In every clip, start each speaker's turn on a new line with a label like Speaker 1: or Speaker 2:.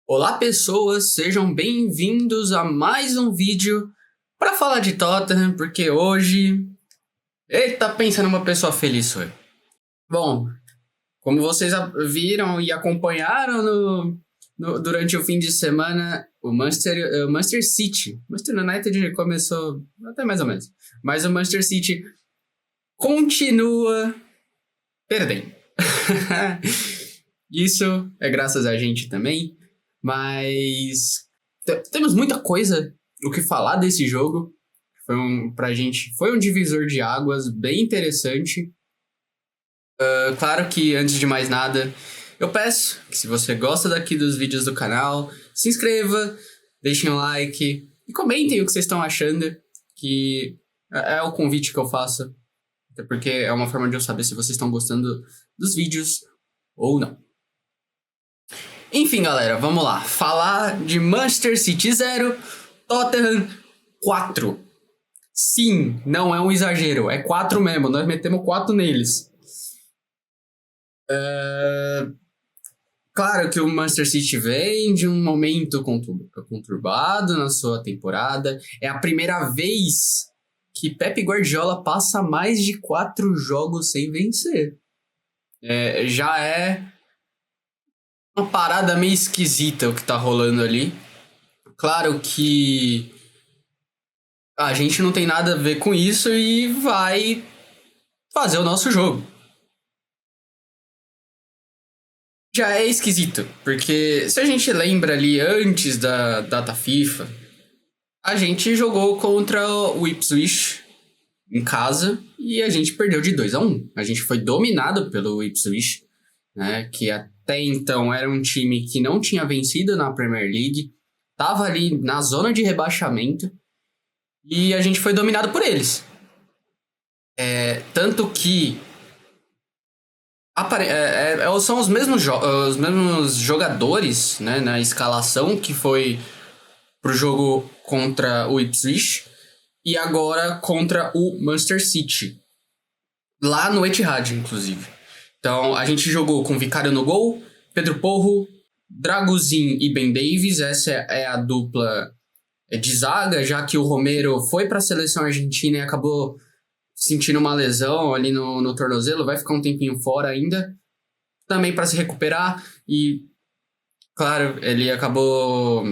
Speaker 1: Olá pessoas, sejam bem-vindos a mais um vídeo para falar de Tottenham, porque hoje... Eita, pensa numa pessoa feliz hoje. Bom, como vocês viram e acompanharam durante o fim de semana, o Manchester City, Manchester United começou até mais ou menos, mas o Manchester City continua perdendo. Isso é graças a gente também, mas temos muita coisa o que falar desse jogo. Pra gente foi um divisor de águas bem interessante. Claro que antes de mais nada, eu peço que se você gosta daqui dos vídeos do canal, se inscreva, deixem um like e comentem o que vocês estão achando, que é o convite que eu faço, até porque é uma forma de eu saber se vocês estão gostando dos vídeos ou não. Enfim, galera, vamos lá. Falar de Manchester City 0, Tottenham 4. Sim, não é um exagero, é 4 mesmo, nós metemos 4 neles. Claro que o Manchester City vem de um momento conturbado na sua temporada. É a primeira vez que Pep Guardiola passa mais de 4 jogos sem vencer. Já é uma parada meio esquisita o que tá rolando ali. Claro que a gente não tem nada a ver com isso e vai fazer o nosso jogo. Já é esquisito, porque se a gente lembra ali antes da data FIFA, a gente jogou contra o Ipswich em casa e a gente perdeu de 2-1. A gente foi dominado pelo Ipswich, né, que até então era um time que não tinha vencido na Premier League, estava ali na zona de rebaixamento e a gente foi dominado por eles. Tanto que são os mesmos jogadores, né, na escalação que foi pro jogo contra o Ipswich e agora contra o Manchester City, lá no Etihad, inclusive. Então, a gente jogou com Vicario no gol, Pedro Porro, Draguzin e Ben Davies. Essa é a dupla de zaga, já que o Romero foi para a seleção argentina e acabou sentindo uma lesão ali no tornozelo, vai ficar um tempinho fora ainda, também para se recuperar. E, claro, ele acabou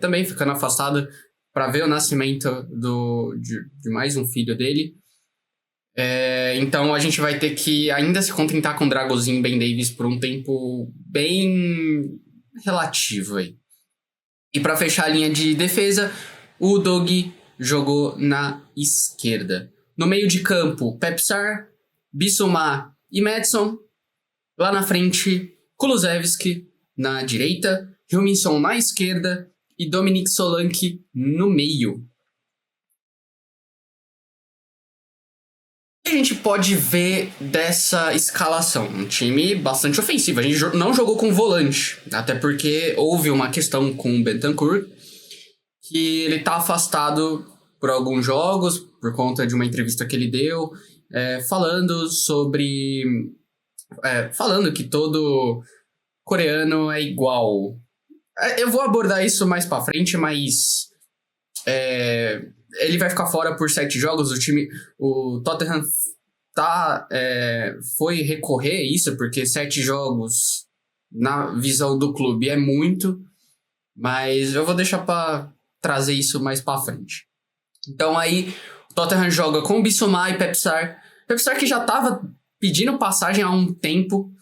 Speaker 1: também ficando afastado para ver o nascimento de mais um filho dele. Então a gente vai ter que ainda se contentar com Dragozin e Ben Davies por um tempo bem relativo aí. E para fechar a linha de defesa, o Doug jogou na esquerda. No meio de campo, Pepsar, Bissouma e Madison. Lá na frente, Kulusevski na direita, Hilminson na esquerda e Dominic Solanke no meio. O que a gente pode ver dessa escalação? Um time bastante ofensivo. A gente não jogou com volante, até porque houve uma questão com o Bentancur, que ele tá afastado por alguns jogos, por conta de uma entrevista que ele deu, falando que todo coreano é igual. Eu vou abordar isso mais pra frente, mas ele vai ficar fora por 7 jogos. O Tottenham foi recorrer a isso, porque 7 jogos na visão do clube é muito, mas eu vou deixar pra trazer isso mais pra frente. Então aí o Tottenham joga com o Bissouma e Pepsar que já tava pedindo passagem há um tempo.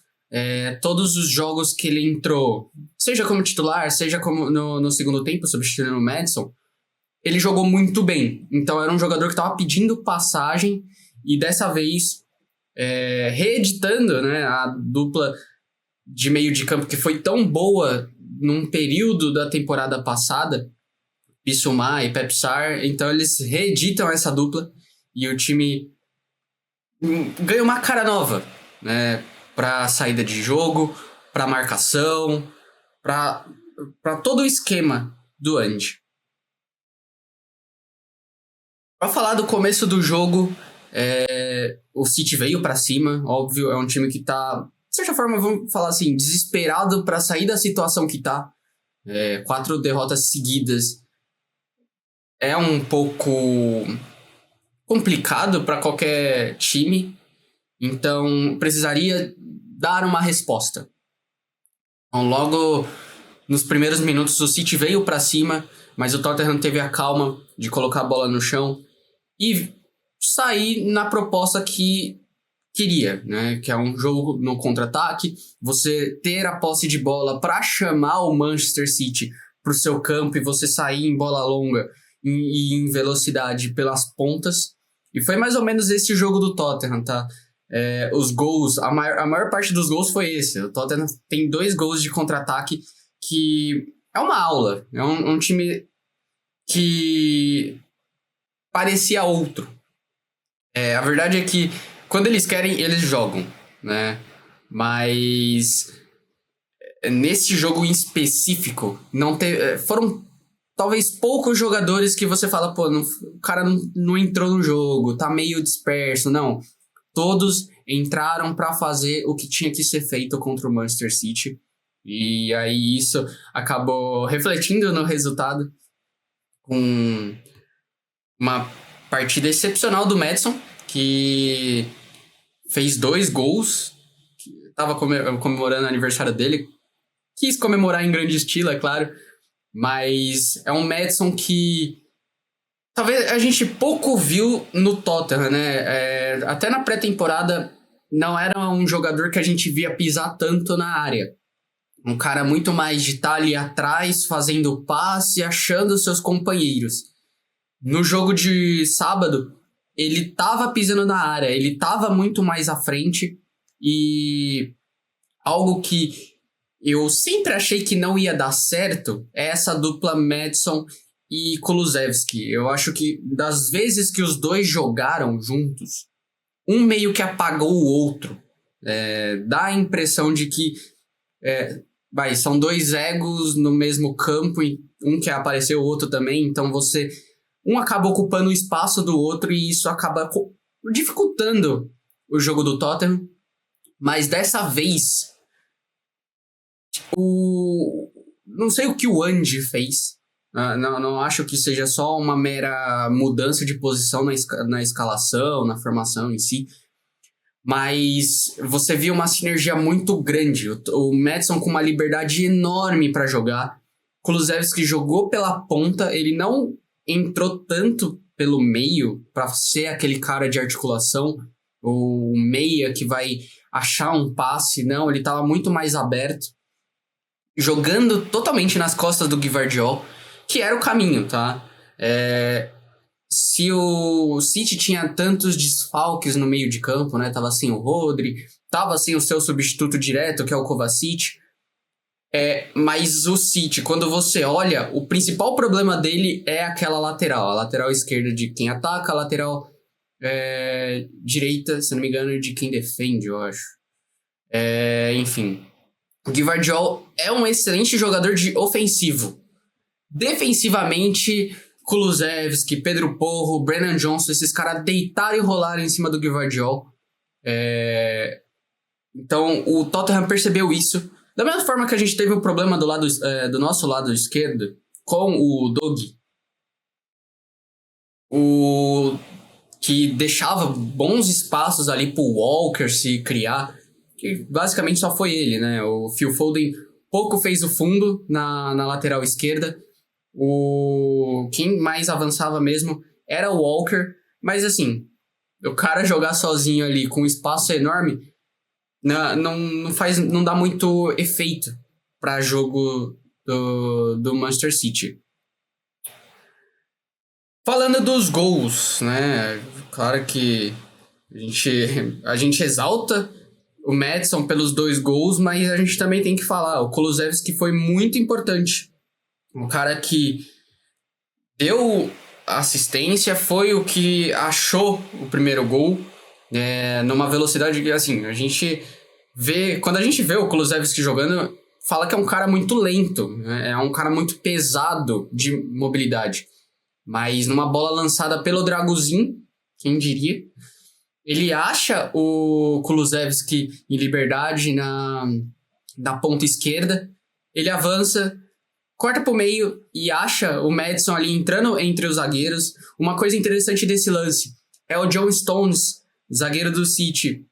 Speaker 1: Todos os jogos que ele entrou, seja como titular, seja como no segundo tempo, substituindo o Madison, ele jogou muito bem. Então era um jogador que estava pedindo passagem e dessa vez reeditando, né, a dupla de meio de campo que foi tão boa num período da temporada passada, Bissouma e Pepsar. Então eles reeditam essa dupla e o time ganha uma cara nova, né, para saída de jogo, para marcação, para todo o esquema do Andy. Pra falar do começo do jogo, o City veio pra cima, óbvio, é um time que tá certa forma, vamos falar assim, desesperado para sair da situação que tá. 4 derrotas seguidas é um pouco complicado para qualquer time, então precisaria dar uma resposta. Então, logo nos primeiros minutos, o City veio para cima, mas o Tottenham teve a calma de colocar a bola no chão e sair na proposta que queria, né? Que é um jogo no contra-ataque, você ter a posse de bola para chamar o Manchester City para o seu campo e você sair em bola longa e em velocidade pelas pontas. E foi mais ou menos esse jogo do Tottenham, tá? Os gols, a maior parte dos gols foi esse. O Tottenham tem 2 gols de contra-ataque que é uma aula. É um time que parecia outro. A verdade é que quando eles querem, eles jogam, né? Mas nesse jogo em específico, foram talvez poucos jogadores que você fala, pô, o cara não entrou no jogo, tá meio disperso. Não, todos entraram para fazer o que tinha que ser feito contra o Manchester City. E aí isso acabou refletindo no resultado com uma partida excepcional do Maddison, que fez 2 gols, tava comemorando o aniversário dele, quis comemorar em grande estilo, é claro, mas é um Maddison que talvez a gente pouco viu no Tottenham, né? Até na pré-temporada não era um jogador que a gente via pisar tanto na área. Um cara muito mais de estar ali atrás, fazendo passe, achando seus companheiros. No jogo de sábado, ele tava pisando na área, ele tava muito mais à frente, e algo que eu sempre achei que não ia dar certo é essa dupla Maddison e Kulusevski. Eu acho que das vezes que os dois jogaram juntos, um meio que apagou o outro. Dá a impressão de que são 2 egos no mesmo campo, e um quer aparecer, o outro também, então um acaba ocupando o espaço do outro e isso acaba dificultando o jogo do Tottenham. Mas dessa vez, não sei o que o Andy fez. Não acho que seja só uma mera mudança de posição na escalação, na formação em si. Mas você viu uma sinergia muito grande. O Maddison com uma liberdade enorme para jogar. Kulusevski jogou pela ponta, ele não entrou tanto pelo meio para ser aquele cara de articulação, o meia que vai achar um passe. Não, ele estava muito mais aberto, jogando totalmente nas costas do Gvardiol, que era o caminho, tá? Se o City tinha tantos desfalques no meio de campo, né? Tava sem o Rodri, tava sem o seu substituto direto, que é o Kovacic. Mas o City, quando você olha, o principal problema dele é aquela lateral. A lateral esquerda de quem ataca, a lateral direita, se não me engano, de quem defende, eu acho. Enfim. O Gvardiol é um excelente jogador de ofensivo. Defensivamente, Kulusevski, Pedro Porro, Brennan Johnson, esses caras deitaram e rolaram em cima do Gvardiol. Então, o Tottenham percebeu isso. Da mesma forma que a gente teve o problema do nosso lado esquerdo com o Dogi, que deixava bons espaços ali pro Walker se criar, que basicamente só foi ele, né? O Phil Foden pouco fez o fundo na lateral esquerda. Quem mais avançava mesmo era o Walker, mas assim, o cara jogar sozinho ali com um espaço enorme não dá muito efeito para jogo do Manchester City. Falando dos gols, né? Claro que a gente exalta o Maddison pelos 2 gols, mas a gente também tem que falar, o Kulusevski foi muito importante. Um cara que deu assistência, foi o que achou o primeiro gol, numa velocidade que, assim, quando a gente vê o Kulusevski jogando, fala que é um cara muito lento, né? É um cara muito pesado de mobilidade. Mas numa bola lançada pelo Dragusin, quem diria, Ele acha o Kulusevski em liberdade na ponta esquerda. Ele avança, corta pro meio e acha o Maddison ali entrando entre os zagueiros. Uma coisa interessante desse lance é o John Stones, zagueiro do City,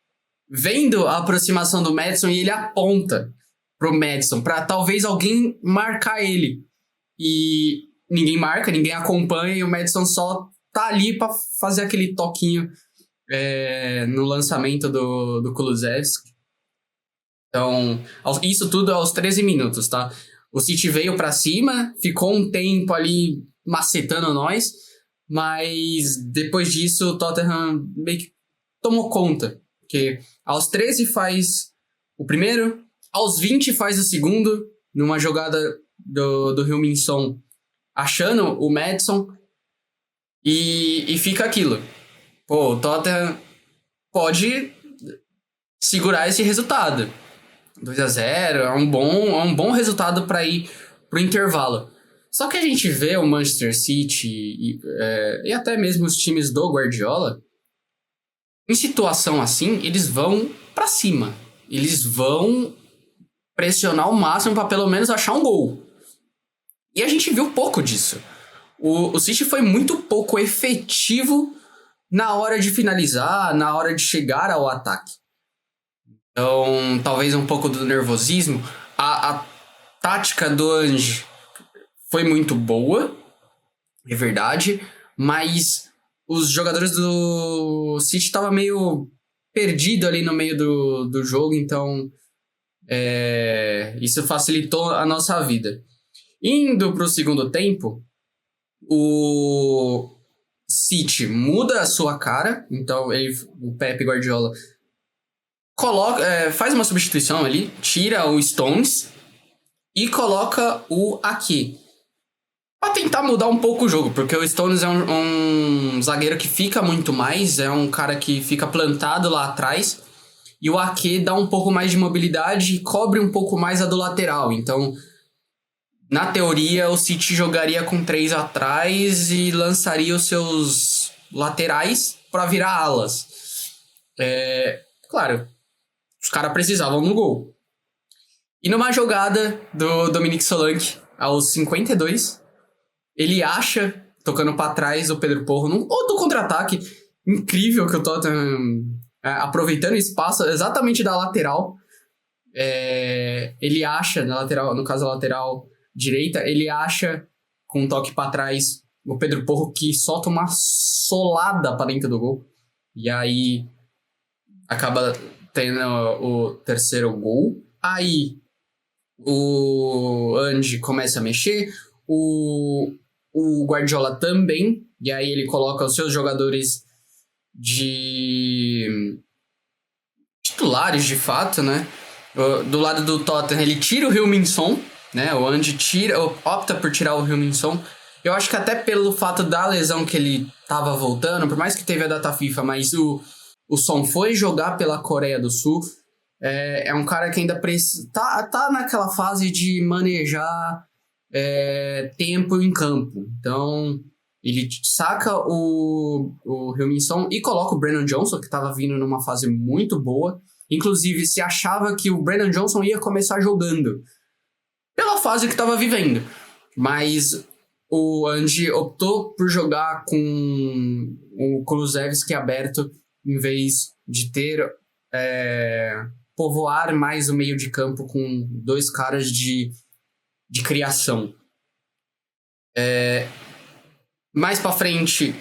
Speaker 1: vendo a aproximação do Maddison e ele aponta pro Maddison pra talvez alguém marcar ele. E ninguém marca, ninguém acompanha e o Maddison só tá ali pra fazer aquele toquinho no lançamento do Kulusevski. Então, isso tudo aos 13 minutos, tá? O City veio pra cima, ficou um tempo ali macetando nós, mas depois disso o Tottenham meio que tomou conta. Porque aos 13 faz o primeiro, aos 20 faz o segundo, numa jogada do Heung-min-son achando o Maddison, e fica aquilo. Pô, o Tottenham pode segurar esse resultado. 2-0 é um bom resultado para ir pro intervalo. Só que a gente vê o Manchester City e até mesmo os times do Guardiola, em situação assim, eles vão para cima. Eles vão pressionar ao máximo para pelo menos achar um gol. E a gente viu pouco disso. O City foi muito pouco efetivo na hora de finalizar, na hora de chegar ao ataque. Então, talvez um pouco do nervosismo. A tática do Ange foi muito boa, é verdade, mas os jogadores do City estavam meio perdidos ali no meio do jogo, então isso facilitou a nossa vida. Indo para o segundo tempo, o City muda a sua cara, então o Pep Guardiola faz uma substituição ali, tira o Stones e coloca o Ake pra tentar mudar um pouco o jogo, porque o Stones é um zagueiro que fica muito mais, é um cara que fica plantado lá atrás, e o Ake dá um pouco mais de mobilidade e cobre um pouco mais a do lateral. Então, na teoria, o City jogaria com 3 atrás e lançaria os seus laterais para virar alas. Claro, os caras precisavam no gol. E numa jogada do Dominique Solanke, aos 52, ele acha, tocando para trás, o Pedro Porro, num outro contra-ataque incrível que o Tottenham, aproveitando o espaço exatamente da lateral, ele acha, na lateral, no caso a lateral direita, ele acha, com um toque para trás, o Pedro Porro, que solta uma solada para dentro do gol. E aí acaba tendo o terceiro gol. Aí o Ange começa a mexer, o Guardiola também, e aí ele coloca os seus jogadores de titulares de fato, né? Do lado do Tottenham ele tira o Heung-min-son, né? O Ange opta por tirar o Heung-min-son. Eu acho que até pelo fato da lesão que ele tava voltando, por mais que teve a data FIFA, mas o Son foi jogar pela Coreia do Sul. É um cara que ainda tá naquela fase de manejar tempo em campo. Então, ele saca o Heung-min-son e coloca o Brennan Johnson, que tava vindo numa fase muito boa. Inclusive, se achava que o Brennan Johnson ia começar jogando pela fase que estava vivendo. Mas o Ange optou por jogar com o Kulusevski aberto, em vez de povoar mais o meio de campo com 2 caras de criação. Mais pra frente,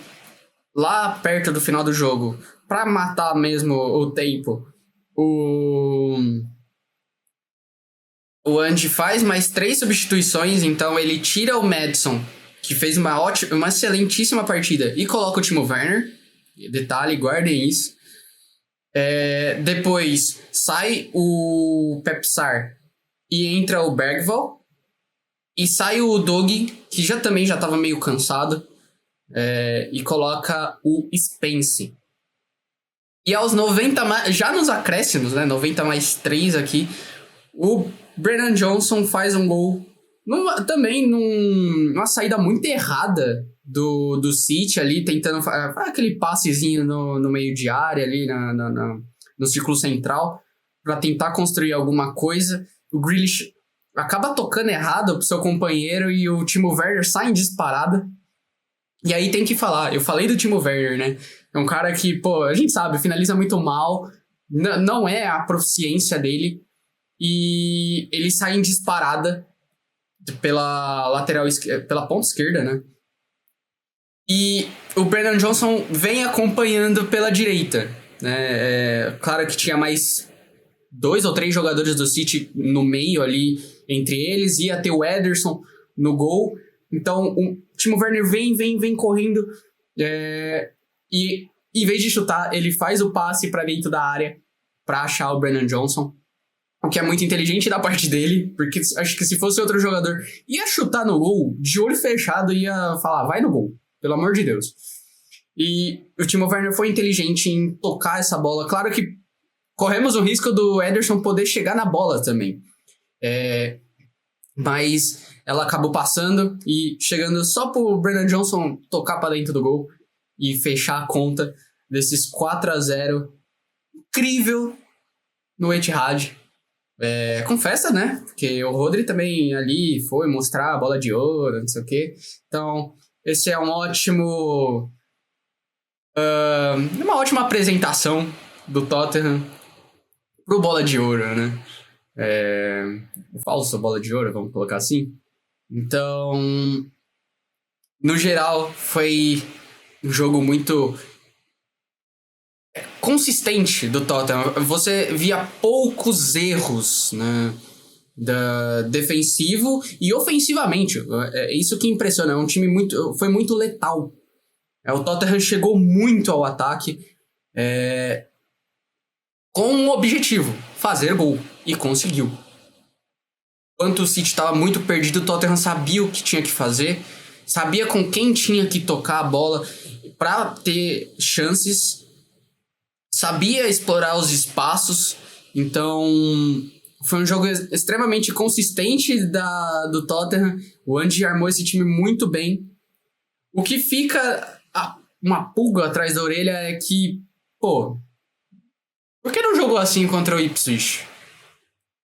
Speaker 1: lá perto do final do jogo, pra matar mesmo o tempo, o Ange faz mais 3 substituições, então ele tira o Maddison, que fez uma excelentíssima partida, e coloca o Timo Werner. Detalhe, guardem isso. Depois sai o Pep Sarr e entra o Bergvall. E sai o Dogi, que também já estava meio cansado, e coloca o Spence. E aos 90, já nos acréscimos, né, 90 mais 3 aqui, o Brennan Johnson faz um gol, também numa saída muito errada do City ali, tentando aquele passezinho no meio de área ali no círculo central, para tentar construir alguma coisa. O Grealish acaba tocando errado pro seu companheiro e o Timo Werner sai em disparada. E aí tem que falar, eu falei do Timo Werner, né? É um cara que, pô, a gente sabe, finaliza muito mal, não é a proficiência dele, e ele sai em disparada pela lateral pela ponta esquerda, né? E o Brennan Johnson vem acompanhando pela direita, né? Claro que tinha mais 2 ou 3 jogadores do City no meio ali, entre eles, ia ter o Ederson no gol. Então, o Timo Werner vem correndo, e em vez de chutar, ele faz o passe para dentro da área para achar o Brennan Johnson, o que é muito inteligente da parte dele, porque acho que se fosse outro jogador, ia chutar no gol, de olho fechado, ia falar, vai no gol, pelo amor de Deus. E o Timo Werner foi inteligente em tocar essa bola. Claro que corremos o risco do Ederson poder chegar na bola também. Mas ela acabou passando e chegando só pro Brennan Johnson tocar para dentro do gol e fechar a conta desses 4-0 incrível no Etihad. Com festa, né? Porque o Rodri também ali foi mostrar a bola de ouro, não sei o quê. Então, esse é uma ótima apresentação do Tottenham pro bola de ouro, né? O falso bola de ouro, vamos colocar assim. Então, no geral, foi um jogo muito consistente do Tottenham. Você via poucos erros, né, defensivo e ofensivamente. É isso que impressiona. É um time foi muito letal. O Tottenham chegou muito ao ataque com um objetivo, fazer gol, e conseguiu. Enquanto o City estava muito perdido, o Tottenham sabia o que tinha que fazer, sabia com quem tinha que tocar a bola para ter chances, sabia explorar os espaços. Então foi um jogo extremamente consistente do Tottenham. O Andy armou esse time muito bem. O que fica uma pulga atrás da orelha é que, pô, por que não jogou assim contra o Ipswich?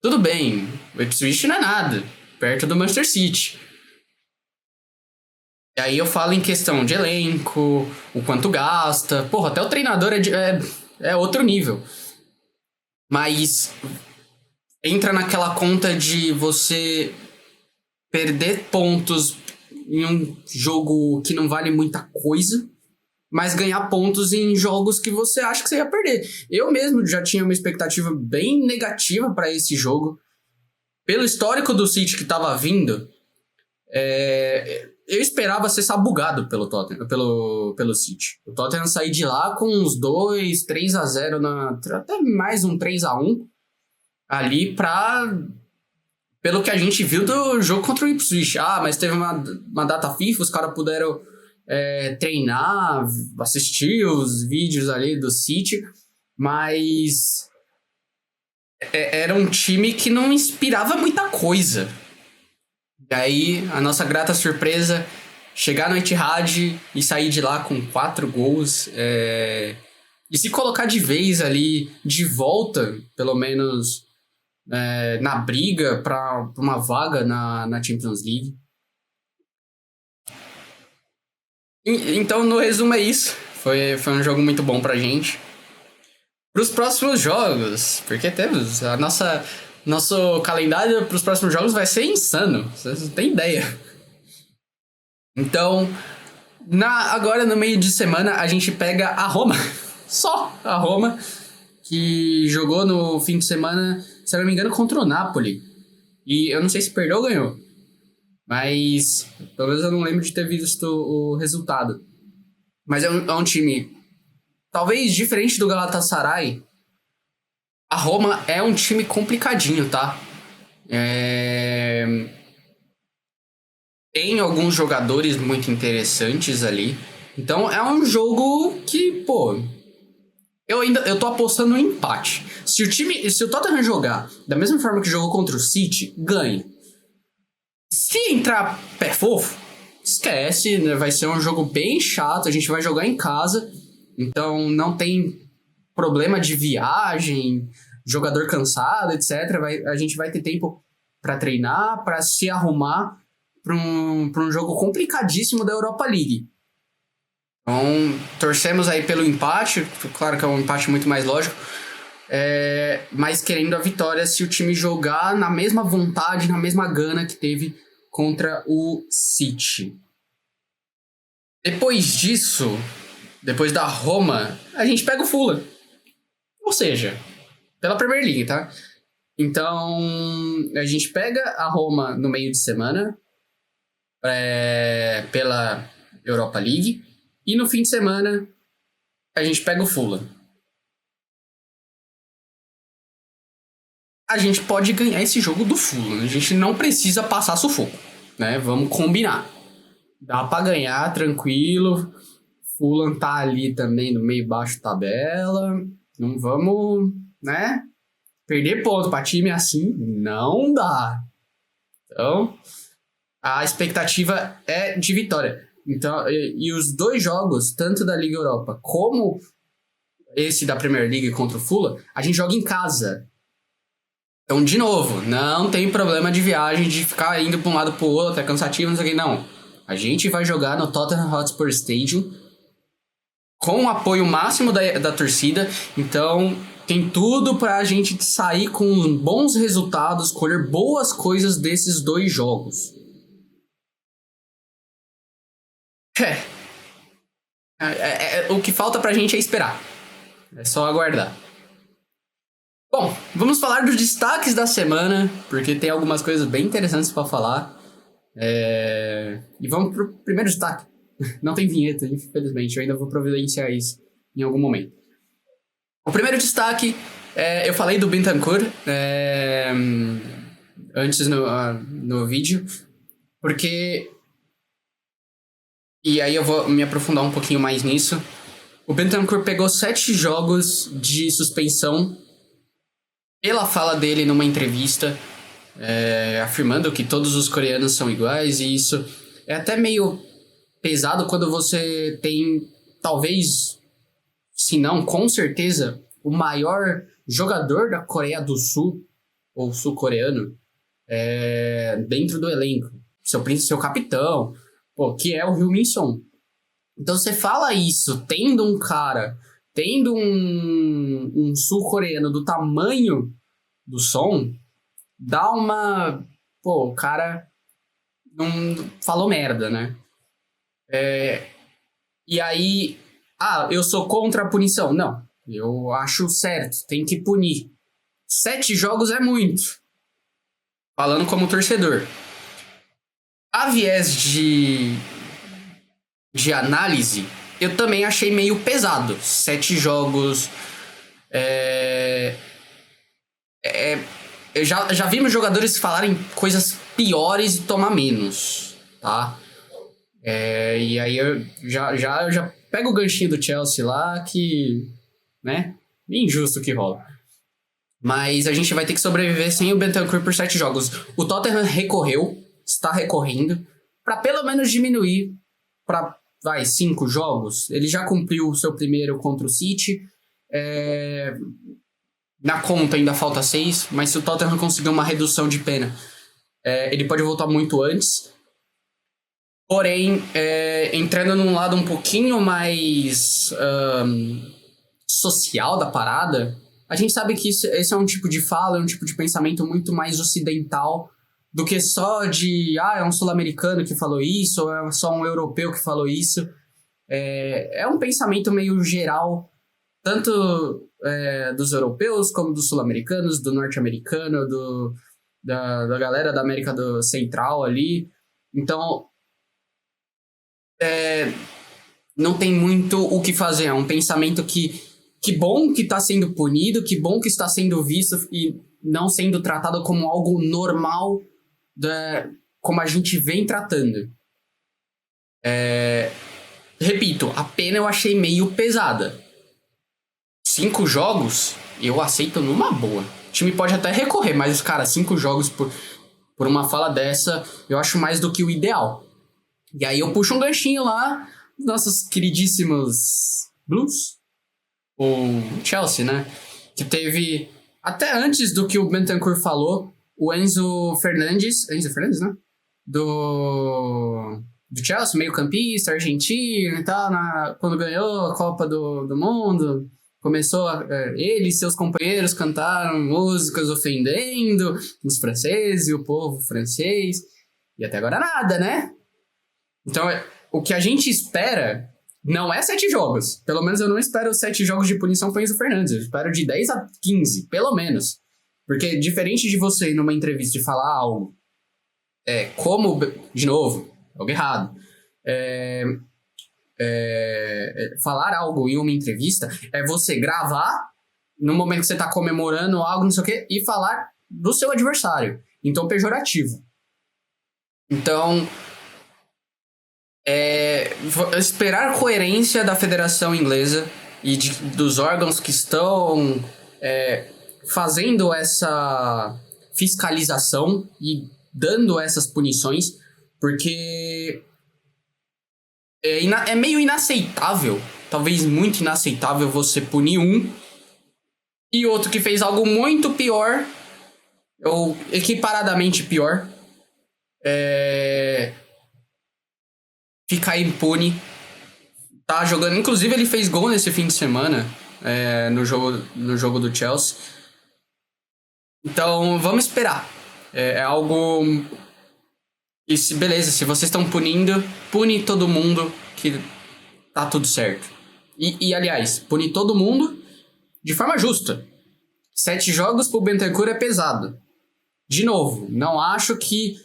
Speaker 1: Tudo bem, o Ipswich não é nada, perto do Manchester City. E aí eu falo em questão de elenco, o quanto gasta. Porra, até o treinador é outro nível. Mas entra naquela conta de você perder pontos em um jogo que não vale muita coisa, mas ganhar pontos em jogos que você acha que você ia perder. Eu mesmo já tinha uma expectativa bem negativa para esse jogo. Pelo histórico do City que estava vindo, eu esperava ser sabugado pelo Tottenham, pelo City. O Tottenham sair de lá com uns 2-3-0, até mais um 3-1 ali pelo que a gente viu do jogo contra o Ipswich. Mas teve uma data FIFA, os caras puderam treinar, assistir os vídeos ali do City, mas era um time que não inspirava muita coisa. E aí, a nossa grata surpresa, chegar no Etihad e sair de lá com 4 gols, e se colocar de vez ali, de volta, pelo menos, na briga para uma vaga na Champions League. Então, no resumo, é isso. Foi um jogo muito bom pra gente. Pros próximos jogos, porque temos nosso calendário pros próximos jogos vai ser insano. Vocês não têm ideia. Então, agora no meio de semana, a gente pega a Roma. Só a Roma, que jogou no fim de semana, se eu não me engano, contra o Napoli. E eu não sei se perdeu ou ganhou. Mas, pelo menos eu não lembro de ter visto o resultado. Mas é um time, talvez diferente do Galatasaray. A Roma é um time complicadinho, tá? Tem alguns jogadores muito interessantes ali. Então é um jogo que, pô, eu tô apostando no empate. Se o Tottenham jogar da mesma forma que jogou contra o City, ganha. Se entrar pé fofo, se esquece, né? Vai ser um jogo bem chato, a gente vai jogar em casa, então não tem problema de viagem, jogador cansado, etc. A gente vai ter tempo para treinar, para se arrumar para um jogo complicadíssimo da Europa League. Então, torcemos aí pelo empate, claro que é um empate muito mais lógico, mas querendo a vitória se o time jogar na mesma vontade, na mesma gana que teve contra o City. Depois disso, depois da Roma, a gente pega o Fulham. Ou seja, pela Premier League, tá? Então, a gente pega a Roma no meio de semana, pela Europa League, e no fim de semana a gente pega o Fulham. A gente pode ganhar esse jogo do Fulham, a gente não precisa passar sufoco, né? Vamos combinar. Dá pra ganhar tranquilo, Fulham tá ali também no meio baixo tabela, não vamos, né? Perder ponto pra time assim não dá. Então, a expectativa é de vitória. Então, e os dois jogos, tanto da Liga Europa como esse da Premier League contra o Fulham, a gente joga em casa. Então, de novo, não tem problema de viagem, de ficar indo pra um lado pro outro, é cansativo, não sei o que, não. A gente vai jogar no Tottenham Hotspur Stadium com o apoio máximo da torcida, então tem tudo pra gente sair com bons resultados, colher boas coisas desses dois jogos. O que falta pra gente é esperar. É só aguardar. Bom, vamos falar dos destaques da semana, porque tem algumas coisas bem interessantes pra falar. E vamos pro primeiro destaque. Não tem vinheta, infelizmente. Eu ainda vou providenciar isso em algum momento. O primeiro destaque, eu falei do Bentancur antes no vídeo, porque... E aí eu vou me aprofundar um pouquinho mais nisso. O Bentancur pegou 7 jogos de suspensão pela fala dele numa entrevista, afirmando que todos os coreanos são iguais, e isso é até meio pesado quando você tem, talvez, se não, com certeza, o maior jogador da Coreia do Sul, ou sul-coreano, dentro do elenco. Seu capitão, que é o Hyun Min Son. Então você fala isso, tendo um cara, tendo um sul-coreano do tamanho do Son, dá uma... o cara não falou merda, né? E aí, eu sou contra a punição. Não, eu acho certo, tem que punir. 7 jogos é muito. Falando como torcedor. A viés de análise, eu também achei meio pesado. 7 jogos. Já vimos jogadores falarem coisas piores e tomar menos, tá? E aí eu já pego o ganchinho do Chelsea lá, que, né, injusto que rola. Mas a gente vai ter que sobreviver sem o Bentancur por 7 jogos. O Tottenham está recorrendo, para pelo menos diminuir para 5 jogos. Ele já cumpriu o seu primeiro contra o City. Na conta ainda falta 6, mas se o Tottenham conseguir uma redução de pena, ele pode voltar muito antes. Porém, entrando num lado um pouquinho mais social da parada, a gente sabe que esse é um tipo de fala, é um tipo de pensamento muito mais ocidental do que só de, é um sul-americano que falou isso, ou é só um europeu que falou isso. É um pensamento meio geral, tanto dos europeus, como dos sul-americanos, do norte-americano, da galera da América Central ali. Então, não tem muito o que fazer. É um pensamento que bom que está sendo punido, que bom que está sendo visto e não sendo tratado como algo normal, como a gente vem tratando. Repito, a pena eu achei meio pesada. 5 jogos, eu aceito numa boa. O time pode até recorrer, mas, cara, 5 jogos por uma fala dessa, eu acho mais do que o ideal. E aí eu puxo um ganchinho lá, nossos queridíssimos Blues, ou Chelsea, né? Que teve, até antes do que o Bentancur falou, o Enzo Fernandes, né? Do Chelsea, meio-campista, argentino e tal, quando ganhou a Copa do Mundo, começou ele e seus companheiros cantaram músicas ofendendo os franceses e o povo francês, e até agora nada, né? Então, o que a gente espera não é 7 jogos. Pelo menos eu não espero 7 jogos de punição com o Enzo Fernandes. Eu espero de 10 a 15, pelo menos. Porque diferente de você ir numa entrevista e falar algo, como, de novo, algo errado, falar algo em uma entrevista é você gravar no momento que você tá comemorando algo, não sei o quê, e falar do seu adversário. Então, pejorativo. Então, esperar coerência da Federação Inglesa e dos órgãos que estão fazendo essa fiscalização e dando essas punições, porque é meio inaceitável, talvez muito inaceitável, você punir um e outro que fez algo muito pior, ou equiparadamente pior, ficar impune. Tá jogando, inclusive ele fez gol nesse fim de semana, no jogo do Chelsea. Então vamos esperar. É algo que, beleza, se vocês estão punindo, pune todo mundo que tá tudo certo. E aliás, pune todo mundo de forma justa. 7 jogos pro Bentancur é pesado. De novo, não acho que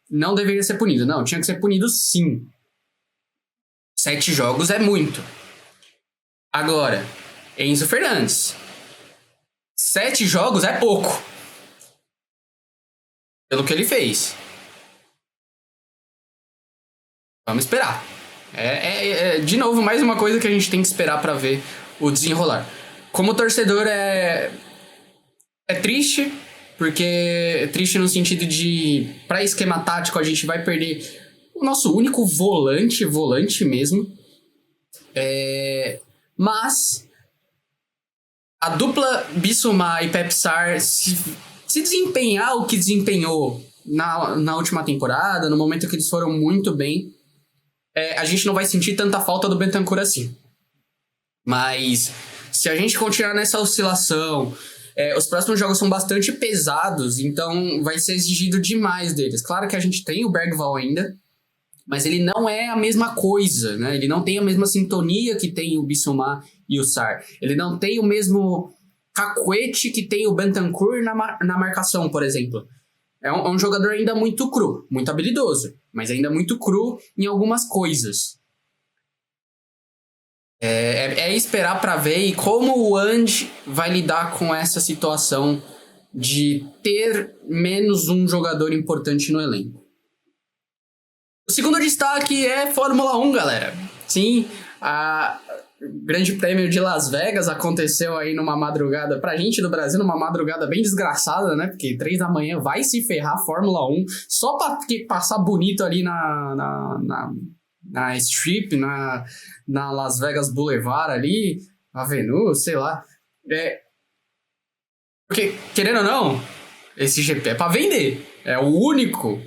Speaker 1: não deveria ser punido. Não, tinha que ser punido sim. 7 jogos é muito. Agora, Enzo Fernandes. 7 jogos é pouco. Pelo que ele fez. Vamos esperar. De novo, mais uma coisa que a gente tem que esperar pra ver o desenrolar. Como torcedor, é triste, porque é triste no sentido de, pra esquema tático, a gente vai perder o nosso único volante mesmo. Mas a dupla Bissouma e Pape Sarr, se desempenhar o que desempenhou na última temporada, no momento que eles foram muito bem, a gente não vai sentir tanta falta do Bentancur assim. Mas se a gente continuar nessa oscilação, os próximos jogos são bastante pesados, então vai ser exigido demais deles. Claro que a gente tem o Bergvall ainda, mas ele não é a mesma coisa, né? Ele não tem a mesma sintonia que tem o Bissouma e o Sarr. Ele não tem o mesmo cacuete que tem o Bentancur na marcação, por exemplo. É um jogador ainda muito cru, muito habilidoso, mas ainda muito cru em algumas coisas. Esperar para ver e como o Ange vai lidar com essa situação de ter menos um jogador importante no elenco. O segundo destaque é Fórmula 1, galera. Sim, o Grande Prêmio de Las Vegas aconteceu aí numa madrugada, pra gente do Brasil, numa madrugada bem desgraçada, né? Porque 3 da manhã vai se ferrar a Fórmula 1, só pra passar bonito ali na Strip, na Las Vegas Boulevard ali, Avenue, sei lá. Porque, querendo ou não, esse GP é pra vender. É o único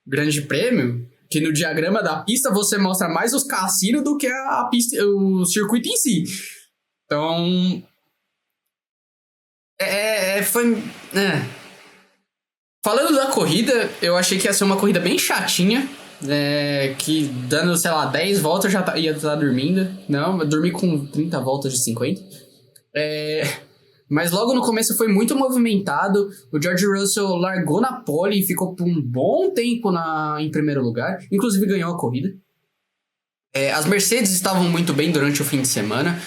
Speaker 1: Grande Prêmio que no diagrama da pista você mostra mais os cassinos do que a pista, o circuito em si. Então, falando da corrida, eu achei que ia ser uma corrida bem chatinha, que dando, sei lá, 10 voltas já ia estar dormindo. Não, eu dormi com 30 voltas de 50. Mas logo no começo foi muito movimentado. O George Russell largou na pole e ficou por um bom tempo em primeiro lugar. Inclusive ganhou a corrida. As Mercedes estavam muito bem durante o fim de semana.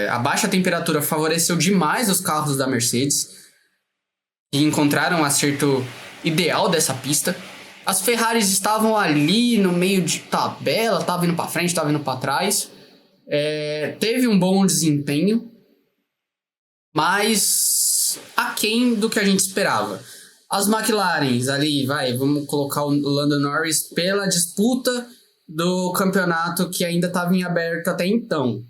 Speaker 1: A baixa temperatura favoreceu demais os carros da Mercedes, que encontraram um acerto ideal dessa pista. As Ferraris estavam ali no meio de tabela, estavam indo para frente, estavam indo para trás. Teve um bom desempenho, mas aquém do que a gente esperava. as McLarens ali, vamos colocar o Lando Norris pela disputa do campeonato que ainda estava em aberto até então.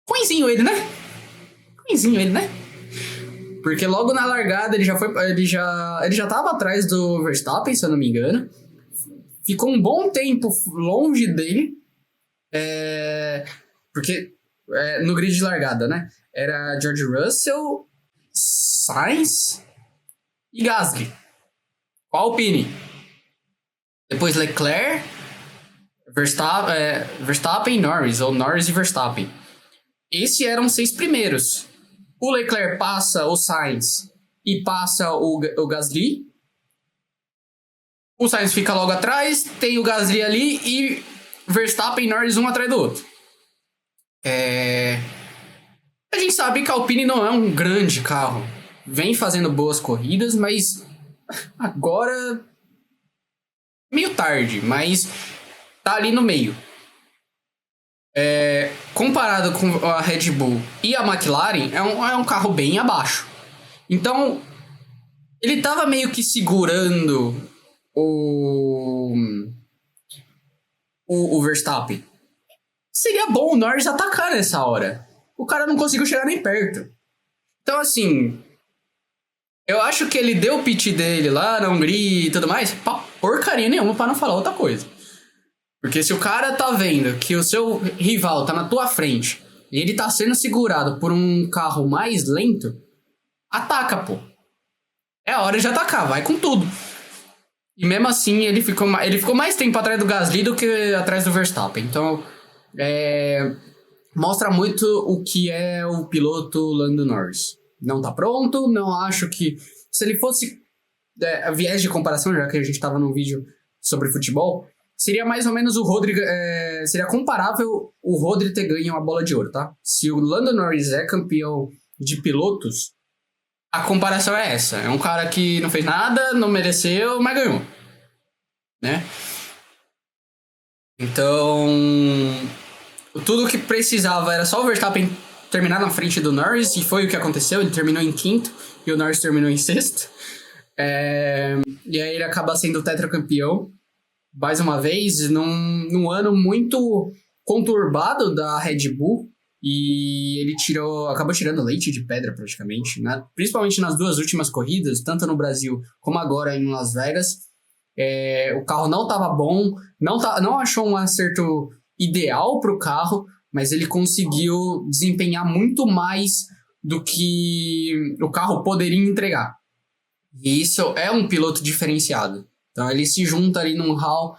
Speaker 1: Ruinzinho ele, né? Porque logo na largada ele já tava atrás do Verstappen, se eu não me engano. Ficou um bom tempo longe dele. Porque no grid de largada, né? Era George Russell, Sainz e Gasly. Com a Alpine. Depois Leclerc, Verstappen e Norris, ou Norris e Verstappen. Esses eram 6 primeiros. O Leclerc passa o Sainz e passa o Gasly. O Sainz fica logo atrás, tem o Gasly ali e Verstappen e Norris um atrás do outro. A gente sabe que a Alpine não é um grande carro. Vem fazendo boas corridas, mas agora meio tarde, mas tá ali no meio. Comparado com a Red Bull e a McLaren, é um carro bem abaixo. Então, ele tava meio que segurando o Verstappen. Seria bom o Norris atacar nessa hora. O cara não conseguiu chegar nem perto. Então, assim, eu acho que ele deu o pit dele lá na Hungria e tudo mais, pra porcaria nenhuma, pra não falar outra coisa. Porque se o cara tá vendo que o seu rival tá na tua frente e ele tá sendo segurado por um carro mais lento, ataca, pô. É a hora de atacar, vai com tudo. E mesmo assim, ele ficou mais tempo atrás do Gasly do que atrás do Verstappen. Então, mostra muito o que é o piloto Lando Norris. Não tá pronto, não acho que... Se ele fosse viés de comparação, já que a gente tava num vídeo sobre futebol, seria mais ou menos o Rodri... seria comparável o Rodri ter ganho a bola de ouro, tá? Se o Lando Norris é campeão de pilotos, a comparação é essa. É um cara que não fez nada, não mereceu, mas ganhou. Né? Então, tudo o que precisava era só o Verstappen terminar na frente do Norris, e foi o que aconteceu. Ele terminou em quinto e o Norris terminou em sexto. E aí ele acaba sendo tetracampeão mais uma vez, num ano muito conturbado da Red Bull, e ele acabou tirando leite de pedra praticamente, né? Principalmente nas 2 últimas corridas, tanto no Brasil como agora em Las Vegas. O carro não estava bom, não achou um acerto ideal para o carro, mas ele conseguiu desempenhar muito mais do que o carro poderia entregar. E isso é um piloto diferenciado. Então ele se junta ali num hall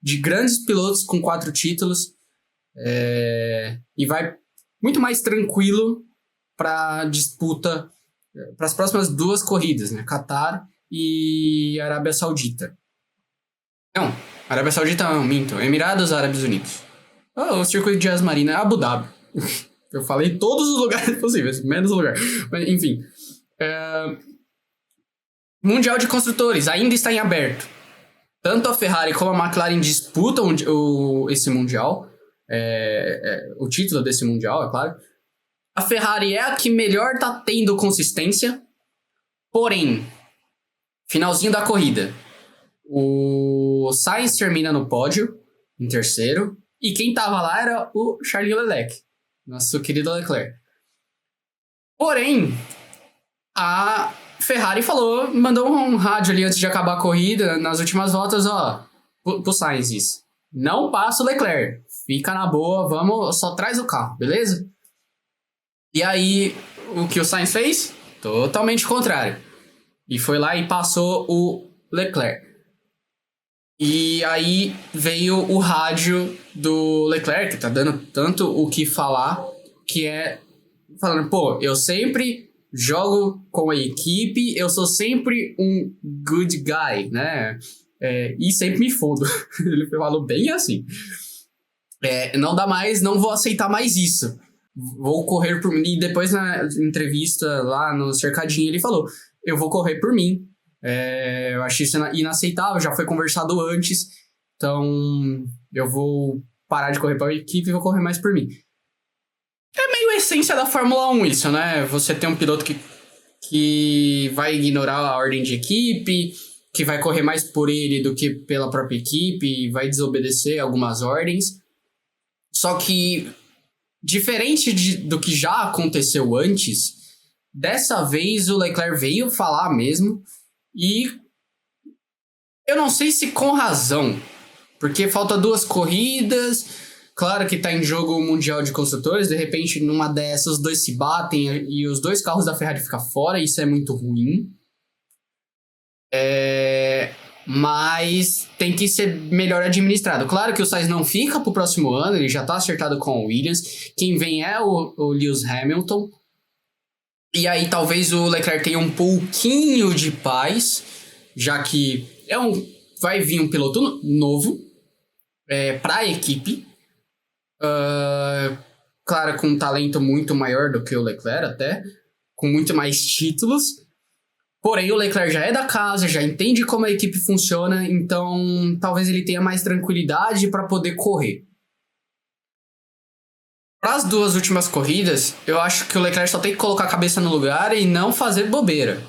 Speaker 1: de grandes pilotos com 4 títulos, e vai muito mais tranquilo para disputa, para as próximas 2 corridas, né? Qatar e Arábia Saudita. Não, Arábia Saudita não, minto. Emirados Árabes Unidos. O circuito de Asmarina, Abu Dhabi. Eu falei todos os lugares possíveis, menos o lugar. Mas, enfim. Mundial de Construtores ainda está em aberto. Tanto a Ferrari como a McLaren disputam esse Mundial. O título desse Mundial, é claro. A Ferrari é a que melhor está tendo consistência. Porém, finalzinho da corrida, o Sainz termina no pódio, em terceiro. E quem tava lá era o Charles Leclerc, nosso querido Leclerc. Porém, a Ferrari mandou um rádio ali antes de acabar a corrida, nas últimas voltas, pro Sainz isso. Não passa o Leclerc, fica na boa, só traz o carro, beleza? E aí, o que o Sainz fez? Totalmente contrário. E foi lá e passou o Leclerc. E aí veio o rádio do Leclerc, que tá dando tanto o que falar, que é falando, pô, eu sempre jogo com a equipe, eu sou sempre um good guy, né? E sempre me fodo. Ele falou bem assim. Não dá mais, não vou aceitar mais isso. Vou correr por mim. E depois na entrevista lá no cercadinho ele falou, eu vou correr por mim. Eu achei isso inaceitável, já foi conversado antes, então eu vou parar de correr para a equipe e vou correr mais por mim. É meio a essência da Fórmula 1 isso, né? Você tem um piloto que que vai ignorar a ordem de equipe, que vai correr mais por ele do que pela própria equipe, vai desobedecer algumas ordens. Só que, diferente do que já aconteceu antes, dessa vez o Leclerc veio falar mesmo, e eu não sei se com razão, porque falta 2 corridas, claro que tá em jogo o Mundial de Construtores, de repente numa dessas os dois se batem e os 2 carros da Ferrari ficam fora, isso é muito ruim. Mas tem que ser melhor administrado. Claro que o Sainz não fica pro próximo ano, ele já tá acertado com o Williams, quem vem é o Lewis Hamilton, e aí talvez o Leclerc tenha um pouquinho de paz, já que vai vir um piloto novo para a equipe, claro, com um talento muito maior do que o Leclerc até, com muito mais títulos. Porém, o Leclerc já é da casa, já entende como a equipe funciona, então talvez ele tenha mais tranquilidade para poder correr. Para as 2 últimas corridas, eu acho que o Leclerc só tem que colocar a cabeça no lugar e não fazer bobeira.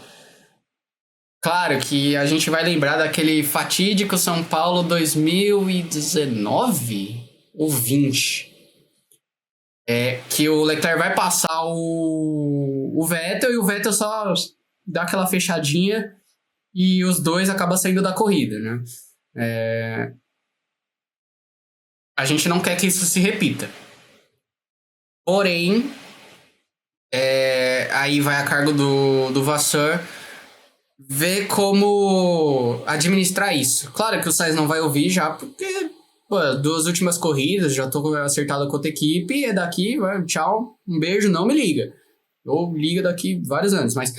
Speaker 1: Claro que a gente vai lembrar daquele fatídico São Paulo 2019 ou 20. Que o Leclerc vai passar o Vettel e o Vettel só dá aquela fechadinha e os dois acabam saindo da corrida, né? A gente não quer que isso se repita. Porém, aí vai a cargo do Vasseur ver como administrar isso. Claro que o Sainz não vai ouvir já, porque 2 últimas corridas, já tô acertado com outra equipe, daqui, tchau, um beijo, não me liga. Ou liga daqui vários anos, mas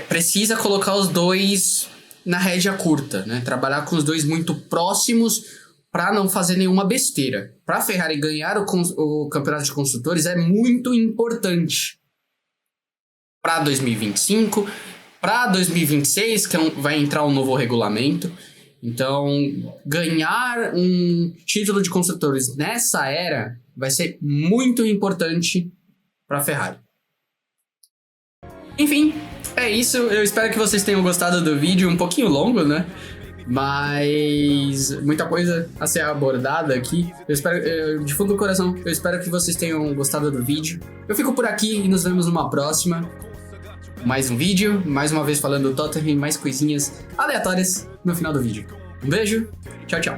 Speaker 1: precisa colocar os 2 na rédea curta, né? Trabalhar com os 2 muito próximos para não fazer nenhuma besteira. Para a Ferrari ganhar o campeonato de construtores é muito importante. Para 2025, para 2026, que vai entrar um novo regulamento. Então, ganhar um título de construtores nessa era vai ser muito importante para a Ferrari. Enfim, é isso. Eu espero que vocês tenham gostado do vídeo, um pouquinho longo, né? Mas muita coisa a ser abordada aqui. Eu espero, de fundo do coração, eu espero que vocês tenham gostado do vídeo. Eu fico por aqui e nos vemos numa próxima. Mais um vídeo, mais uma vez falando do Tottenham e mais coisinhas aleatórias no final do vídeo. Um beijo, tchau, tchau.